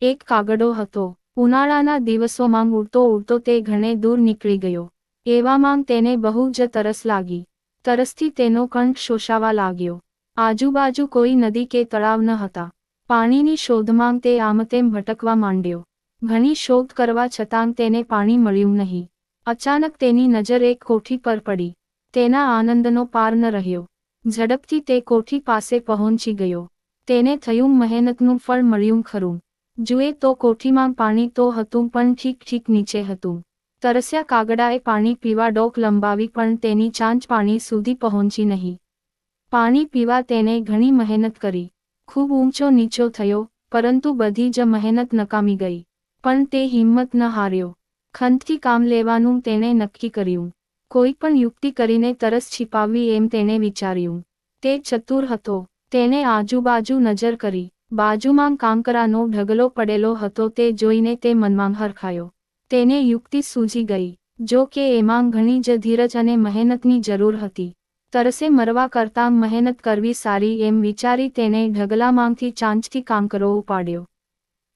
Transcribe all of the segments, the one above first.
એક કાગડો હતો. ઉનાળાના દિવસોમાં ઉડતો ઉડતો તે ઘણે દૂર નીકળી ગયો. એવામાં તેને બહુ જ તરસ લાગી. તરસથી તેનો કંઠ શોષાવા લાગ્યો. આજુબાજુ કોઈ નદી કે તળાવ ન હતા. પાણીની શોધમાં તે આમતેમ ભટકવા માંડ્યો. ઘણી શોધ કરવા છતાં તેને પાણી મળ્યું નહીં. અચાનક તેની નજર એક કોઠી પર પડી. તેના આનંદનો પાર ન રહ્યો. ઝડપથી તે કોઠી પાસે પહોંચી ગયો. તેને થયું મહેનતનું ફળ મળ્યું ખરું. જુએ તો કોઠીમાં પાણી તો હતું પણ ઠીક નીચે હતું. તરસ્યા કાગડાએ પાણી પીવા ડોક લંબાવી પણ તેની ચાંચ પાણી સુધી પહોંચી નહીં. પાણી પીવા તેને ઘણી મહેનત કરી. ખૂબ ઊંચો નીચો થયો, પરંતુ બધી જ મહેનત નકામી ગઈ. પણ તે હિંમત ન હાર્યો. ખંતથી કામ લેવાનું તેણે નક્કી કર્યું. કોઈ પણ યુક્તિ કરીને તરસ छिपाવવી એમ તેણે વિચાર્યું. તે ચતુર હતો. તેણે આજુબાજુ નજર કરી. બાજુમાં કાંકરાનો ઢગલો પડેલો હતો તે જોઈને તે મનમાં હરખાયો. તેને યુક્તિ સૂઝી ગઈ. જો કે એમાં ઘણી જ ધીરજ અને મહેનતની જરૂર હતી. તરસે મરવા કરતાં મહેનત કરવી સારી એમ વિચારી તેણે ઢગલામાંથી ચાંચથી કાંકરો ઉપાડ્યો.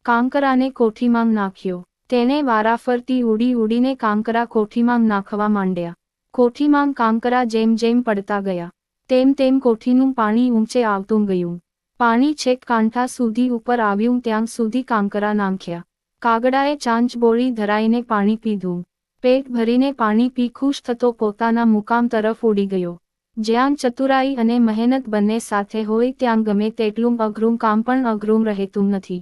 કાંકરાને કોઠીમાં નાખ્યો. તેણે વારાફરતી ઉડીને કાંકરા કોઠીમાં નાખવા માંડ્યા. કોઠીમાં કાંકરા જેમ પડતા ગયા, તેમ કોઠીનું પાણી ઊંચે આવતું ગયું. પાણી છેક કાંઠા સુધી ઉપર આવ્યું ત્યાં સુધી કાંકરા નાખ્યા. કાગડાએ ચાંચ બોળી ધરાઈને પાણી પીધું. પેટ ભરીને પાણી પી ખુશ થતો પોતાના મુકામ તરફ ઉડી ગયો. જ્યાં ચતુરાઈ અને મહેનત બંને સાથે હોય ત્યાં ગમે તેટલું અઘરું કામ પણ અઘરું રહેતું નથી.